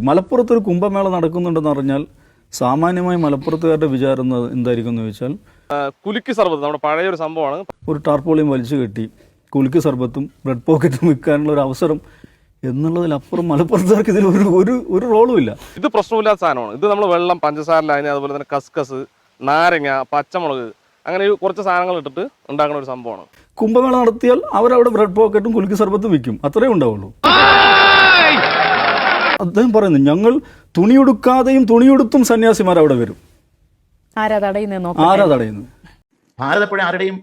മലപ്പുറത്തൊരു കുംഭമേള നടക്കുന്നുണ്ടെന്ന് അറിഞ്ഞാൽ സാമാന്യമായി മലപ്പുറത്തുകാരുടെ വിചാരം എന്തായിരിക്കും എന്ന് ചോദിച്ചാൽ കുലുക്കി സർബത്ത് നമ്മുടെ പഴയൊരു സംഭവമാണ്. ഒരു ടാർപോളിയും വലിച്ചു കെട്ടി കുലുക്കി സർബത്തും ബ്രെഡ് പോക്കറ്റും വിൽക്കാനുള്ള ഒരു അവസരം എന്നുള്ളതിലപ്പുറം മലപ്പുറത്തുകാർക്ക് ഇതിൽ ഒരു റോളും ഇല്ല. ഇത് പ്രശ്നമില്ലാത്ത സാധനമാണ്. ഇത് നമ്മൾ വെള്ളം, പഞ്ചസാര, അതുപോലെ തന്നെ കസ്കസ്, നാരങ്ങ, പച്ചമുളക്, അങ്ങനെ കുറച്ച് സാധനങ്ങൾ ഇട്ടിട്ട് ഉണ്ടാക്കുന്ന ഒരു സംഭവമാണ്. കുംഭമേള നടത്തിയാൽ അവരവിടെ ബ്രെഡ് പോക്കറ്റും കുലുക്കി സർബത്തും വിൽക്കും, അത്രേ ഉണ്ടാവുള്ളൂ. അദ്ദേഹം പറയുന്നു ഞങ്ങൾ തുണിയുടുക്കാതെയും തുണിയുടുത്തും സന്യാസിമാർ അവിടെ വരും. ആരാ തടയുന്നത്? ഭാരതപ്പുഴ ആരുടെയും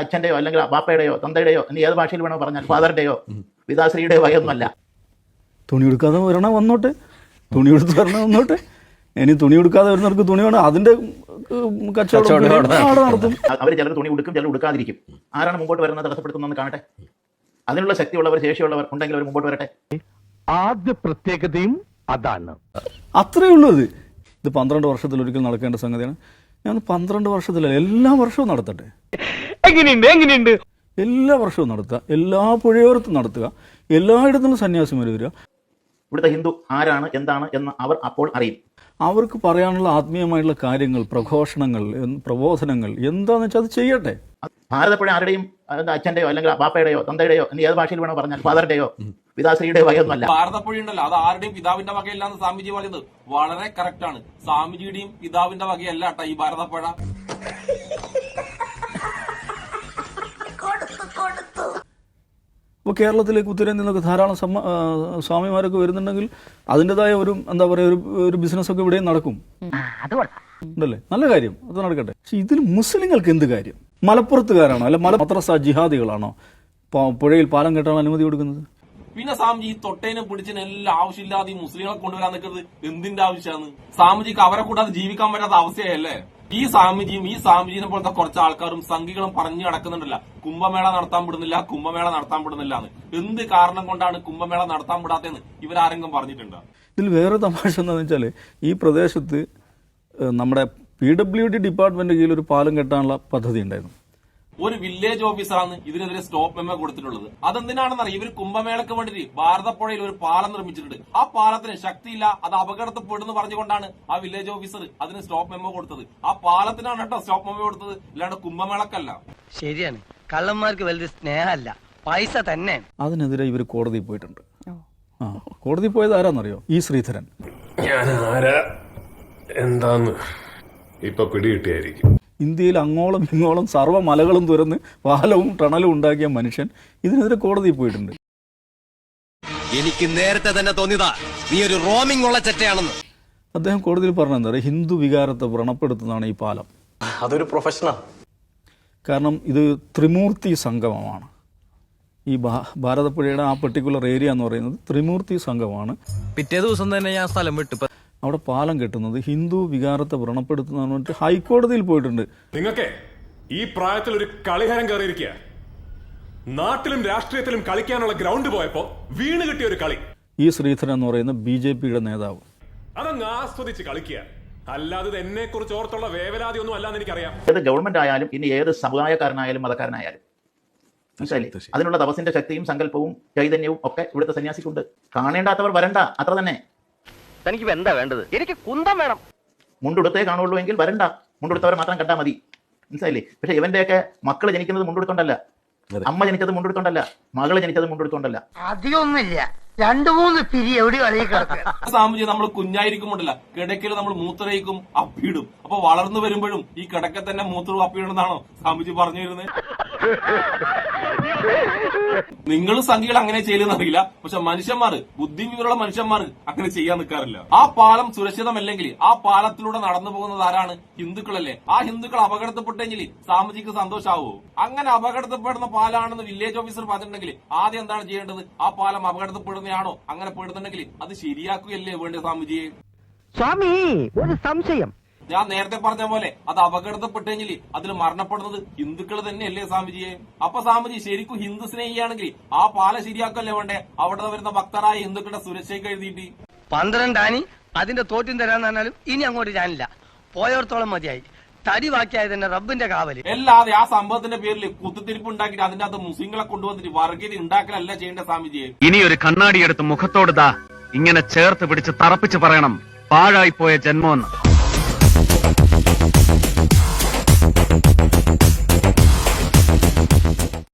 അച്ഛൻ്റെയോ അല്ലെങ്കിൽ ബാപ്പയുടെയോ തന്തയുടെയോ എന്ന് ഏത് ഭാഷയിൽ വേണോ പറഞ്ഞാൽ ഫാദറിന്റെയോ പിതാശ്രീയുടെയോ വകയൊന്നുമല്ല. തുണിയെടുക്കാതെ വരണ വന്നോട്ടെ, തുണിയെടുത്ത് വരണ വന്നോട്ടെ. ഇനി തുണിയെടുക്കാതെ വരുന്നവർക്ക് തുണി വേണം, അതിന്റെ കച്ചവടം നടത്തും. അവർ ചിലർ തുണി ഉടുക്കും, ചിലർ ഉടുക്കാതിരിക്കും. ആരാണ് മുമ്പോട്ട് വരുന്നത് തടസ്സപ്പെടുത്തുന്നതെന്ന് കാണട്ടെ. അതിനുള്ള ശക്തിയുള്ളവർ, ശേഷിയുള്ളവർ ഉണ്ടെങ്കിൽ അവർ മുമ്പോട്ട് വരട്ടെ. ആദ്യ പ്രത്യേകതയും അതാണ്. അത്രയേ ഉള്ളൂ. ഇത് 12 വർഷത്തിൽ ഒരിക്കൽ നടക്കേണ്ട സംഗതിയാണ്. ഞാൻ 12 വർഷത്തിലല്ല, എല്ലാ വർഷവും നടത്തട്ടെ. എങ്ങനെയുണ്ട് എല്ലാ വർഷവും നടത്തുക, എല്ലാ പുഴയോരത്തും നടത്തുക, എല്ലായിടത്തും സന്യാസിമാർ വരിക. ഇവിടുത്തെ ഹിന്ദു ആരാണ്, എന്താണ് എന്ന് അവർ അപ്പോൾ അറിയും. അവർക്ക് പറയാനുള്ള ആത്മീയമായിട്ടുള്ള കാര്യങ്ങൾ, പ്രഘോഷണങ്ങൾ, പ്രബോധനങ്ങൾ എന്താന്ന് വെച്ചാൽ അത് ചെയ്യട്ടെ. ഭാരതപ്പുഴ ആരുടെയും അച്ഛൻ്റെയോ അല്ലെങ്കിൽ ബാപ്പയുടെയോ തന്തയുടെയോ എന്ന് ഏത് ഭാഷയിൽ വേണോ പറഞ്ഞാൽ ഫാദറിന്റെയോ പിതാശ്രീയുടെയോ വകയൊന്നുമല്ല. ഭാരതപ്പുഴ ഉണ്ടല്ലോ, അത് ആരുടെയും പിതാവിന്റെ വകയല്ലാന്ന് സ്വാമിജി പറയുന്നത് വളരെ കറക്റ്റ് ആണ്. സ്വാമിജിയുടെയും പിതാവിന്റെ വകയല്ല കേട്ടോ ഈ ഭാരതപ്പുഴ. അപ്പോൾ കേരളത്തിലേക്ക് ഉത്തരേന്ത്യയിൽ നിന്നൊക്കെ ധാരാളം സ്വാമിമാരൊക്കെ വരുന്നുണ്ടെങ്കിൽ അതിൻ്റെതായ ഒരു എന്താ പറയുക ഒരു ബിസിനസ്സൊക്കെ ഇവിടെയും നടക്കും. ഉണ്ടല്ലേ? നല്ല കാര്യം, അത് നടക്കട്ടെ. പക്ഷെ ഇതിൽ മുസ്ലിങ്ങൾക്ക് എന്ത് കാര്യം? മലപ്പുറത്തുകാരാണോ അല്ല മദ്രസ ജിഹാദികളാണോ പുഴയിൽ പാലം കെട്ടാൻ അനുമതി കൊടുക്കുന്നത്? പിന്നെ സ്വാമിജി തൊട്ടേനും പിടിച്ചതിനും എല്ലാം ആവശ്യമില്ലാതെ ഈ മുസ്ലിങ്ങളെ കൊണ്ടുവരാൻ നിൽക്കുന്നത് എന്തിന്റെ ആവശ്യമാണ്? സ്വാമിജിക്ക് അവരെ കൂടാതെ ജീവിക്കാൻ പറ്റാത്ത അവസ്ഥയല്ലേ? ഈ സ്വാമിജിനെ പോലത്തെ കുറച്ച് ആൾക്കാരും സംഘികളും പറഞ്ഞു നടക്കുന്നുണ്ടല്ലോ, കുംഭമേള നടത്താൻ വിടുന്നില്ല എന്ന്. എന്ത് കാരണം കൊണ്ടാണ് കുംഭമേള നടത്താൻ വിടാത്തതെന്ന് ഇവരാരെങ്കിലും പറഞ്ഞിട്ടുണ്ടോ? ഇതിൽ വേറെ തമാശ എന്താണെന്ന് വെച്ചാൽ ഈ പ്രദേശത്ത് നമ്മുടെ PWD ഡിപ്പാർട്ട്മെന്റ് കീഴിൽ ഒരു പാലം കെട്ടാനുള്ള പദ്ധതി ഉണ്ടായിരുന്നു. ഒരു വില്ലേജ് ഓഫീസറാണ് ഇതിനെതിരെ സ്റ്റോപ്പ് മെമ്മോ കൊടുത്തിട്ടുള്ളത്. അതെന്തിനാണെന്നറിയാം? ഇവർ കുംഭമേളക്ക് വേണ്ടിയിട്ട് ഭാരതപ്പുഴയിൽ ഒരു പാലം നിർമ്മിച്ചിട്ടുണ്ട്. ആ പാലത്തിന് ശക്തിയില്ല, അത് അപകടത്തിൽപ്പെടുന്നു പറഞ്ഞുകൊണ്ടാണ് ആ വില്ലേജ് ഓഫീസർ അതിന് സ്റ്റോപ്പ് മെമ്മോ കൊടുത്തത്. ആ പാലത്തിനാണ് കേട്ടോ സ്റ്റോപ്പ് മെമ്മോ കൊടുത്തത്, അല്ലാണ്ട് കുംഭമേളക്കല്ല. ശരിയാണ്, കള്ളന്മാർക്ക് വലുത് സ്നേഹമല്ല, പൈസ തന്നെ. അതിനെതിരെ ഇവർ കോടതിയിൽ പോയിട്ടുണ്ട്. കോടതി പോയത് ആരാന്നറിയോ? ഈ ശ്രീധരൻ. ഞാൻ ആരാ എന്താന്ന് ഇപ്പൊ പിടികിട്ടിയായിരിക്കും. ഇന്ത്യയിൽ അങ്ങോളം ഇങ്ങോളം സർവ്വ മലകളും തുറന്ന് പാലവും ടണലും ഉണ്ടാക്കിയ മനുഷ്യൻ ഇതിനെതിരെ കോടതിയിൽ പോയിട്ടുണ്ട്. എനിക്ക് നേരത്തെ തന്നെ തോന്നിയതാ നീ ഒരു റോമിംഗ് ഉള്ള ചെറ്റയാണെന്ന്. അദ്ദേഹം കോടതിയിൽ പറഞ്ഞെന്താ പറയുക, ഹിന്ദു വികാരത്തെ വ്രണപ്പെടുത്തുന്നതാണ് ഈ പാലം. അതൊരു പ്രൊഫഷനാണ്. കാരണം ഇത് ത്രിമൂർത്തി സംഗമമാണ്. ഈ ഭാരതപ്പുഴയുടെ ആ പെർട്ടിക്കുലർ ഏരിയ എന്ന് പറയുന്നത് ത്രിമൂർത്തി സംഗമമാണ്. പിറ്റേ ദിവസം തന്നെ ഞാൻ സ്ഥലം വിട്ടു. അവിടെ പാലം കെട്ടുന്നത് ഹിന്ദു വികാരത്തെ വ്രണപ്പെടുത്തുന്നതെന്ന് പറഞ്ഞിട്ട് ഹൈക്കോടതിയിൽ പോയിട്ടുണ്ട്. നിങ്ങൾക്ക് ഈ പ്രായത്തിൽ ഒരു കളിഹരം കയറിയിരിക്കുക. നാട്ടിലും രാഷ്ട്രീയത്തിലും കളിക്കാനുള്ള ഗ്രൗണ്ട് പോയപ്പോ വീണ് കിട്ടിയ ഒരു കളി. ഈ ശ്രീധരൻ എന്ന് പറയുന്ന BJPയുടെ നേതാവ് അതങ്ങ് ആസ്വദിച്ച് കളിക്കുക. അല്ലാതെ എന്നെ കുറിച്ച് ഓർത്തുള്ള വേവലാതി ഒന്നും അല്ലാന്ന് എനിക്കറിയാം. ഏത് ഗവൺമെന്റ് ആയാലും ഇനി ഏത് സമുദായക്കാരനായാലും മതക്കാരനായാലും മനസ്സിലായില്ലേ, അതിനുള്ള തപസിന്റെ ശക്തിയും സങ്കല്പവും ചൈതന്യവും ഒക്കെ ഇവിടുത്തെ സന്യാസിക്കുണ്ട്. കാണേണ്ടാത്തവർ വരണ്ട, അത്ര തന്നെ. തനിക്ക് എന്താ വേണ്ടത്? എനിക്ക് കുന്തം വേണം. മുണ്ടുടുത്തേ കാണുള്ളൂ എങ്കിൽ വരണ്ട, മുണ്ടുടുത്തവരെ മാത്രം കണ്ടാൽ മതി. മനസ്സിലായില്ലേ? പക്ഷെ ഇവന്റെയൊക്കെ മക്കള് ജനിക്കുന്നത് മുണ്ടെടുത്തോണ്ടല്ല, അമ്മ ജനിച്ചത് മുണ്ടെടുത്തോണ്ടല്ല, മകള് ജനിച്ചത് മുണ്ടെടുത്തോണ്ടല്ല. അധികമൊന്നുമില്ല, 2-3 പിരി എവിടെ കളി കിടക്കുക. സ്വാമിജി നമ്മൾ കുഞ്ഞായിരിക്കുമ്പോണ്ടല്ല കിടക്കയിൽ നമ്മൾ മൂത്രയിക്കും അപ്പിയിടും. അപ്പൊ വളർന്നു വരുമ്പോഴും ഈ കിടക്ക തന്നെ മൂത്രവും അപ്പിയിടുന്നതാണോ സ്വാമിജി പറഞ്ഞു വരുന്നത്? നിങ്ങളും സംഖ്യകൾ അങ്ങനെ ചെയ്യില്ലെന്നറിയില്ല, പക്ഷെ മനുഷ്യന്മാര്, ബുദ്ധിമുട്ടുള്ള മനുഷ്യന്മാർ അങ്ങനെ ചെയ്യാൻ നിൽക്കാറില്ല. ആ പാലം സുരക്ഷിതമല്ലെങ്കിൽ ആ പാലത്തിലൂടെ നടന്നു പോകുന്നത് ആരാണ്? ഹിന്ദുക്കളല്ലേ. ആ ഹിന്ദുക്കൾ അപകടത്തിപ്പെട്ടെങ്കിൽ സ്വാമിജിക്ക് സന്തോഷാവോ? അങ്ങനെ അപകടത്തിൽപ്പെടുന്ന പാലാണെന്ന് വില്ലേജ് ഓഫീസർ പറഞ്ഞിട്ടുണ്ടെങ്കിൽ ആദ്യം എന്താണ് ചെയ്യേണ്ടത്? ആ പാലം അപകടത്തിൽപ്പെടുന്നതാണോ? അങ്ങനെ പെടുന്നുണ്ടെങ്കിൽ അത് ശരിയാക്കുകയല്ലേ വേണ്ടത് സ്വാമിജിയെ? സ്വാമി, ഒരു സംശയം. ഞാൻ നേരത്തെ പറഞ്ഞ പോലെ അത് അപകടത്തിൽപ്പെട്ടെങ്കിൽ അതിൽ മരണപ്പെടുന്നത് ഹിന്ദുക്കൾ തന്നെയല്ലേ സ്വാമിജിയെ? അപ്പൊ സ്വാമിജി ശരിക്കും ഹിന്ദു സ്നേഹിയാണെങ്കിൽ ആ പാലം ശരിയാക്കല്ലേ വേണ്ടേ? അവിടെ വരുന്ന ഭക്തരായ ഹിന്ദുക്കളുടെ സുരക്ഷയ്ക്ക് എഴുതിയിട്ട് 12 ആനി അതിന്റെ തോറ്റും തരാന്ന് പറഞ്ഞാലും ഇനി അങ്ങോട്ട് ഞാനില്ല. പോയോർത്തോളം മതിയായി. തടി ബാക്കിയായത് തന്നെ റബ്ബിന്റെ കാവല്. അല്ലാതെ ആ സംഭവത്തിന്റെ പേരിൽ കുത്തിത്തിരിപ്പ് ഉണ്ടാക്കിയിട്ട് അതിന്റെ അകത്ത് മുസ്ലിങ്ങളെ കൊണ്ടുവന്നിട്ട് വർഗീയത ഉണ്ടാക്കലല്ല ചെയ്യേണ്ട സ്വാമിജിയെ. ഇനി ഒരു കണ്ണാടി എടുത്ത് മുഖത്തോട് ഇങ്ങനെ ചേർത്ത് പിടിച്ച് തറപ്പിച്ച് പറയണം പാഴായിപ്പോയ ജന്മമെന്ന്.